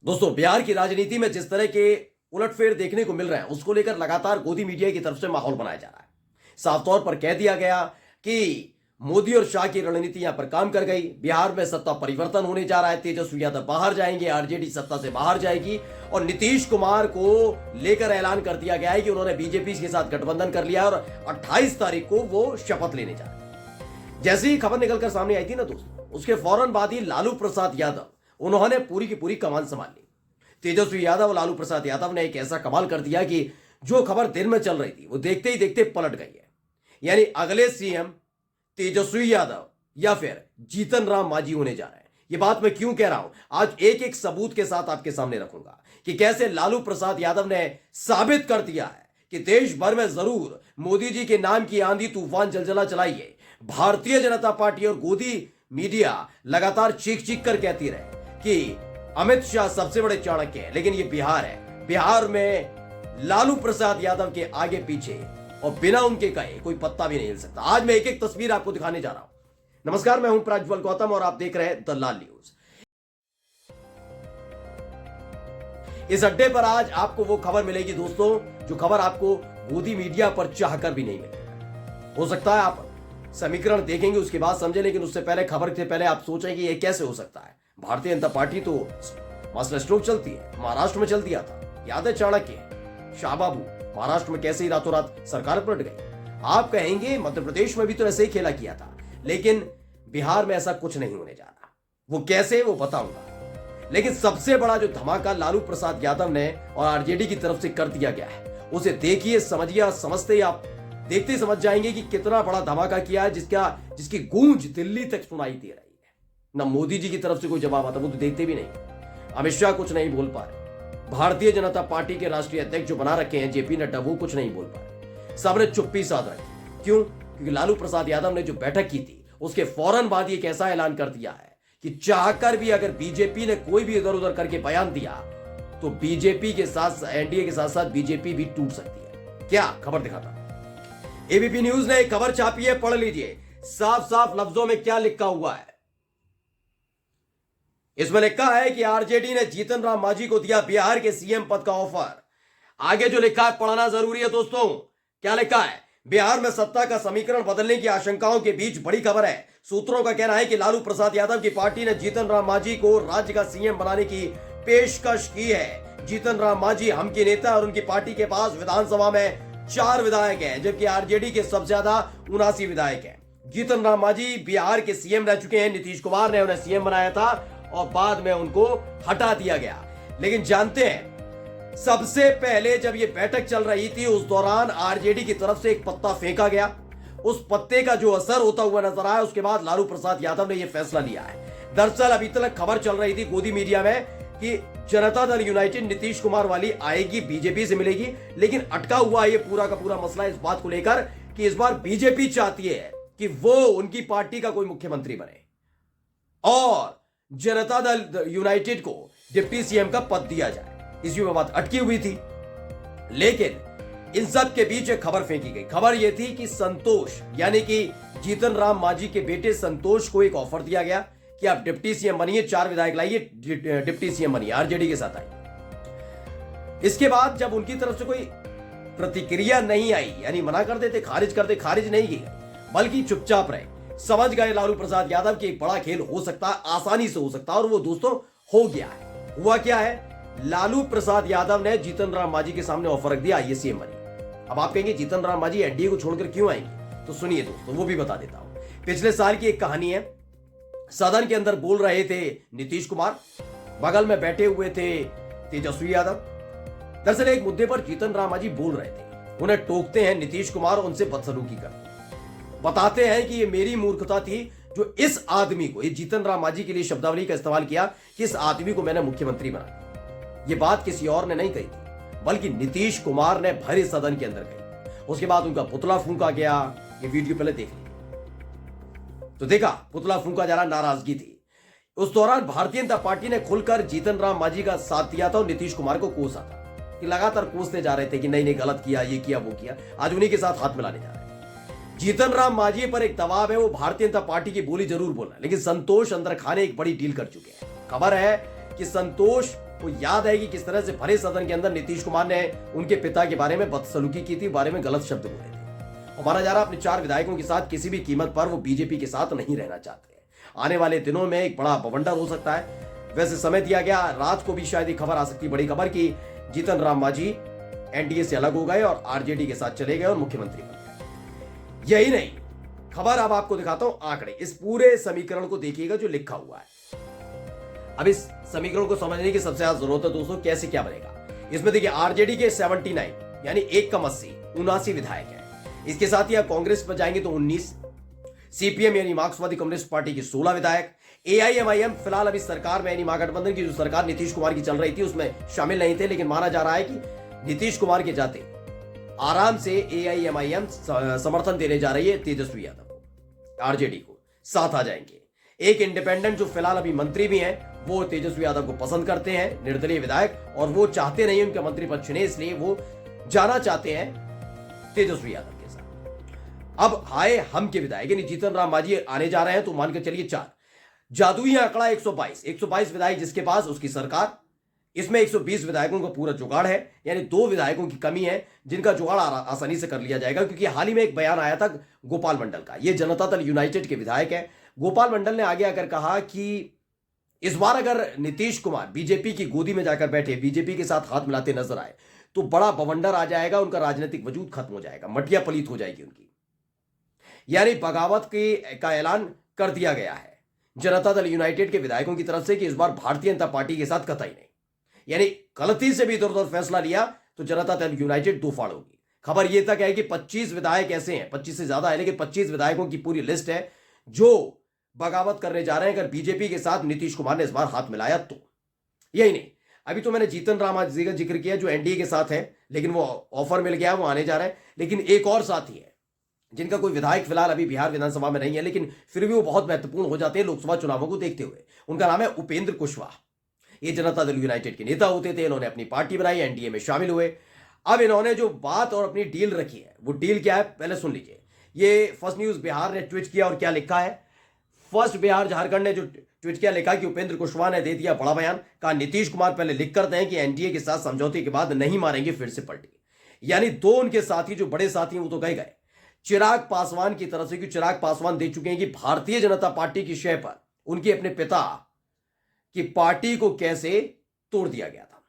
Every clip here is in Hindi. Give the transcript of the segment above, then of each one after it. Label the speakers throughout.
Speaker 1: दोस्तों, बिहार की राजनीति में जिस तरह के उलटफेर देखने को मिल रहे हैं, उसको लेकर लगातार गोदी मीडिया की तरफ से माहौल बनाया जा रहा है। साफ तौर पर कह दिया गया कि मोदी और शाह की रणनीति यहां पर काम कर गई। बिहार में सत्ता परिवर्तन होने जा रहा है। तेजस्वी यादव बाहर जाएंगे, आरजेडी सत्ता से बाहर जाएगी और नीतीश कुमार को लेकर ऐलान कर दिया गया है कि उन्होंने बीजेपी के साथ गठबंधन कर लिया और 28 तारीख को वो शपथ लेने जा रहे हैं। जैसे ही खबर निकलकर सामने आई थी ना दोस्तों, उसके फौरन बाद ही लालू प्रसाद यादव उन्होंने पूरी की पूरी कमान संभाल ली। तेजस्वी यादव और लालू प्रसाद यादव ने एक ऐसा कमाल कर दिया कि जो खबर दिन में चल रही थी वो देखते ही देखते पलट गई है। यानी अगले सीएम तेजस्वी यादव या फिर जीतन राम मांझी होने जा रहे हैं। ये बात मैं क्यों कह रहा हूं, आज एक एक सबूत के साथ आपके सामने रखूंगा कि कैसे लालू प्रसाद यादव ने साबित कर दिया है कि देश भर में जरूर मोदी जी के नाम की आंधी तूफान जलजला चलाई है। भारतीय जनता पार्टी और गोदी मीडिया लगातार चीख चीख कर कहती रहे कि अमित शाह सबसे बड़े चाणक्य हैं, लेकिन ये बिहार है। बिहार में लालू प्रसाद यादव के आगे पीछे और बिना उनके कहे कोई पत्ता भी नहीं हिल सकता। आज मैं एक एक तस्वीर आपको दिखाने जा रहा हूं। नमस्कार, मैं हूं प्रज्वल गौतम और आप देख रहे हैं द लाल न्यूज। इस अड्डे पर आज आपको वो खबर मिलेगी दोस्तों, जो खबर आपको गोदी मीडिया पर चाहकर भी नहीं मिलेगी। हो सकता है आप समीकरण देखेंगे उसके बाद समझे, लेकिन उससे पहले खबर से पहले आप सोचेंगे ये कैसे हो सकता है। भारतीय जनता पार्टी तो मास्टर स्ट्रोक चलती है, महाराष्ट्र में चल दिया था, याद है चाणक्य शाह बाबू, महाराष्ट्र में कैसे ही रातों रात सरकार पलट गई। आप कहेंगे मध्य प्रदेश में भी तो ऐसे ही खेला किया था, लेकिन बिहार में ऐसा कुछ नहीं होने जा रहा। वो कैसे, वो बताऊंगा। लेकिन सबसे बड़ा जो धमाका लालू प्रसाद यादव ने और आरजेडी की तरफ से कर दिया गया है, उसे देखिए, समझिए, समझते ही आप देखते ही समझ जाएंगे कि कितना बड़ा धमाका किया है, जिसकी गूंज दिल्ली तक सुनाई दे रही है। ना मोदी जी की तरफ से कोई जवाब आता, वो तो देखते भी नहीं। अमित शाह कुछ नहीं बोल पा रहे। भारतीय जनता पार्टी के राष्ट्रीय अध्यक्ष जो बना रखे हैं जेपी नड्डा, वो कुछ नहीं बोल पा रहे। सबने चुप्पी साध रखी। क्यों? क्योंकि लालू प्रसाद यादव ने जो बैठक की थी उसके फौरन बाद ये कैसा ऐलान कर दिया है कि चाहकर भी अगर बीजेपी ने कोई भी इधर उधर करके बयान दिया तो बीजेपी के साथ, एनडीए के साथ साथ बीजेपी भी टूट सकती है। क्या खबर दिखाता, एबीपी न्यूज ने एक खबर छापी है, पढ़ लीजिए। साफ साफ लफ्जों में क्या लिखा हुआ है। इसमें लिखा है कि आरजेडी ने जीतन राम मांझी को दिया बिहार के सीएम पद का ऑफर। आगे जो लिखा है पढ़ना जरूरी है दोस्तों। क्या लिखा है? बिहार में सत्ता का समीकरण बदलने की आशंकाओं के बीच बड़ी खबर है। सूत्रों का कहना है कि लालू प्रसाद यादव की पार्टी ने जीतन राम मांझी को राज्य का सीएम बनाने की पेशकश की है। जीतन राम मांझी हम के नेता और उनकी पार्टी के पास विधानसभा में 4 विधायक हैं, जबकि आरजेडी के सबसे ज्यादा 79 विधायक हैं। जीतन राम मांझी बिहार के सीएम रह चुके हैं। नीतीश कुमार ने उन्हें सीएम बनाया था और बाद में उनको हटा दिया गया। लेकिन जानते हैं, सबसे पहले जब ये बैठक चल रही थी उस दौरान आरजेडी की तरफ से एक पत्ता फेंका गया। उस पत्ते का जो असर होता हुआ नजर आया, उसके बाद लालू प्रसाद यादव ने यह फैसला लिया है। दरअसल अभी तक खबर चल रही थी गोदी मीडिया में कि जनता दल यूनाइटेड नीतीश कुमार वाली आएगी, बीजेपी से मिलेगी, लेकिन अटका हुआ ये पूरा का पूरा मसला इस बात को लेकर कि इस बार बीजेपी चाहती है कि वो उनकी पार्टी का कोई मुख्यमंत्री बने और जनता दल यूनाइटेड को डिप्टी सीएम का पद दिया जाए। इसी में बात अटकी हुई थी। लेकिन इन सब के बीच एक खबर फेंकी गई। खबर यह थी कि संतोष यानी कि जीतन राम मांझी के बेटे संतोष को एक ऑफर दिया गया कि आप डिप्टी सीएम बनिए, 4 विधायक लाइए, डिप्टी सीएम बनिए, आरजेडी के साथ आइए। इसके बाद जब उनकी तरफ से कोई प्रतिक्रिया नहीं आई, यानी मना कर देते, खारिज कर दे, खारिज नहीं की, बल्कि चुपचाप रहे। समझ गए लालू प्रसाद यादव की एक बड़ा खेल हो सकता है, आसानी से हो सकता है, और वो दोस्तों हो गया है। हुआ क्या है? लालू प्रसाद यादव ने जीतन राम मांझी के सामने ऑफर रख दिया, आइए सीएम बनिए। अब आप कहेंगे जीतन राम मांझी एनडीए को छोड़कर क्यों आएंगे? तो सुनिए दोस्तों, वो भी बता देता हूं। पिछले साल की एक कहानी है। सदन के अंदर बोल रहे थे नीतीश कुमार, बगल में बैठे हुए थे तेजस्वी यादव। दरअसल एक मुद्दे पर जीतन राम मांझी बोल रहे थे, उन्हें टोकते हैं नीतीश कुमार, उनसे बदसलूकी करते, बताते हैं कि ये मेरी मूर्खता थी जो इस आदमी को, ये जीतन राम मांझी के लिए शब्दावली का इस्तेमाल किया कि इस आदमी को मैंने मुख्यमंत्री बना दिया। ये बात किसी और ने नहीं कही थी, बल्कि नीतीश कुमार ने भरे सदन के अंदर कही। उसके बाद उनका पुतला फूंका गया। ये वीडियो पहले देख लीजिए। तो देखा, पुतला फूंका जा रहा, नाराजगी थी। उस दौरान भारतीय जनता पार्टी ने खुलकर जीतन राम मांझी का साथ दिया था और नीतीश कुमार को कोसा था कि लगातार कोसते जा रहे थे कि नहीं नहीं, गलत किया, ये किया, वो किया। आज उन्हीं के साथ हाथ मिलाने जा रहे हैं। जीतन राम मांझी पर एक दबाव है, वो भारतीय जनता पार्टी की बोली जरूर बोल रहा है, लेकिन संतोष अंदर खाने एक बड़ी डील कर चुके हैं। खबर है कि संतोष वो याद है कि किस तरह से भरे सदन के अंदर नीतीश कुमार ने उनके पिता के बारे में बदसलूकी की थी, बारे में गलत शब्द बोले थे। माना जा रहा अपने 4 विधायकों के साथ किसी भी कीमत पर वो बीजेपी के साथ नहीं रहना चाहते। आने वाले दिनों में एक बड़ा बवंडर हो सकता है। वैसे समय दिया गया, रात को भी शायद एक खबर आ सकती है, बड़ी खबर की जीतन राम मांझी एनडीए से अलग हो गए और आरजेडी के साथ चले गए और मुख्यमंत्री बन गए। यही नहीं, खबर अब आपको दिखाता हूं आंकड़े। इस पूरे समीकरण को देखिएगा जो लिखा हुआ है। अब इस समीकरण को समझने की सबसे ज्यादा जरूरत है दोस्तों, कैसे क्या बनेगा। इसमें देखिए आरजेडी के 79 यानी 1 कम 80 79 विधायक है। इसके साथ ही आप कांग्रेस पर जाएंगे तो 19, सीपीएम यानी मार्क्सवादी कम्युनिस्ट पार्टी के 16 विधायक, एआईएमआईएम फिलहाल अभी सरकार में यानी महागठबंधन की जो सरकार नीतीश कुमार की चल रही थी उसमें शामिल नहीं थे, लेकिन माना जा रहा है कि नीतीश कुमार के जाते आराम से एआईएमआईएम समर्थन देने जा रही है तेजस्वी यादव को, आरजेडी को साथ आ जाएंगे। एक इंडिपेंडेंट जो फिलहाल अभी मंत्री भी हैं वो तेजस्वी यादव को पसंद करते हैं, निर्दलीय विधायक, और वो चाहते नहीं उनके मंत्री पद चुने, इसलिए वो जाना चाहते हैं तेजस्वी यादव के साथ। अब हाय हम के विधायक यानी जीतन राम मांझी आने जा रहे हैं तो मान के चलिए 4, जादुई आंकड़ा 122 विधायक जिसके पास उसकी सरकार, इसमें 120 विधायकों का पूरा जुगाड़ है, यानी 2 विधायकों की कमी है जिनका जुगाड़ आसानी से कर लिया जाएगा। क्योंकि हाल ही में एक बयान आया था गोपाल मंडल का, ये जनता दल यूनाइटेड के विधायक है। गोपाल मंडल ने आगे आकर कहा कि इस बार अगर नीतीश कुमार बीजेपी की गोदी में जाकर बैठे, बीजेपी के साथ हाथ मिलाते नजर आए तो बड़ा बवंडर आ जाएगा, उनका राजनीतिक वजूद खत्म हो जाएगा, मटिया पलीत हो जाएगी उनकी। यानी बगावत का ऐलान कर दिया गया है जनता दल यूनाइटेड के विधायकों की तरफ से कि इस बार भारतीय जनता पार्टी के साथ कतई नहीं, यानी गलती से भी इधर उधर फैसला लिया तो जनता दल यूनाइटेड दो फाड़ होगी। खबर यह तक है कि 25 विधायक ऐसे हैं, 25 से ज्यादा है, लेकिन 25 विधायकों की पूरी लिस्ट है जो बगावत करने जा रहे हैं अगर बीजेपी के साथ नीतीश कुमार ने इस बार हाथ मिलाया तो। यही नहीं, अभी तो मैंने जीतन राम मांझी का जिक्र किया जो एनडीए के साथ है, लेकिन वो ऑफर मिल गया, वो आने जा रहे हैं। लेकिन एक और साथी है जिनका कोई विधायक फिलहाल अभी बिहार विधानसभा में नहीं है, लेकिन फिर भी वो बहुत महत्वपूर्ण हो जाते हैं लोकसभा चुनावों को देखते हुए। उनका नाम है उपेंद्र कुशवाहा। ये जनता दल यूनाइटेड के नेता होते थे, इन्होंने अपनी पार्टी बनाई, एनडीए में शामिल हुए। अब इन्होंने जो बात और अपनी डील रखी है, वो डील क्या है पहले सुन लीजिए। ये फर्स्ट न्यूज बिहार ने ट्वीट किया और क्या लिखा है। फर्स्ट बिहार झारखंड ने जो ट्वीट किया, लिखा कि उपेंद्र कुशवाहा ने दे दिया बड़ा बयान, कहा नीतीश कुमार पहले लिख कर दें कि एनडीए के साथ समझौते के बाद नहीं मारेंगे फिर से पलटी। यानी 2 उनके साथी जो बड़े साथी हैं वो तो गए चिराग पासवान की तरफ से, कि चिराग पासवान दे चुके हैं कि भारतीय जनता पार्टी की शय पर उनके अपने पिता की पार्टी को कैसे तोड़ दिया गया था।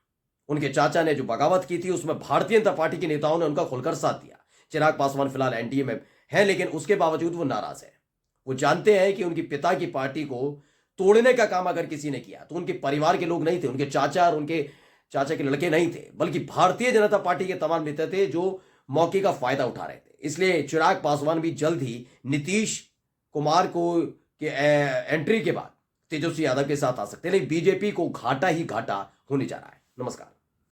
Speaker 1: उनके चाचा ने जो बगावत की थी उसमें भारतीय जनता पार्टी के नेताओं ने उनका खुलकर साथ दिया। चिराग पासवान फिलहाल एनडीए में है, लेकिन उसके बावजूद वो नाराज है। वो जानते हैं कि उनके पिता की पार्टी को तोड़ने का काम अगर किसी ने किया तो उनके परिवार के लोग नहीं थे, उनके चाचा और उनके चाचा के लड़के नहीं थे, बल्कि भारतीय जनता पार्टी के तमाम नेता थे जो मौके का फायदा उठा रहे थे। इसलिए चिराग पासवान भी जल्द ही नीतीश कुमार को के एंट्री के बाद तेजस्वी यादव के साथ आ सकते हैं, लेकिन बीजेपी को घाटा ही घाटा होने जा रहा है। नमस्कार।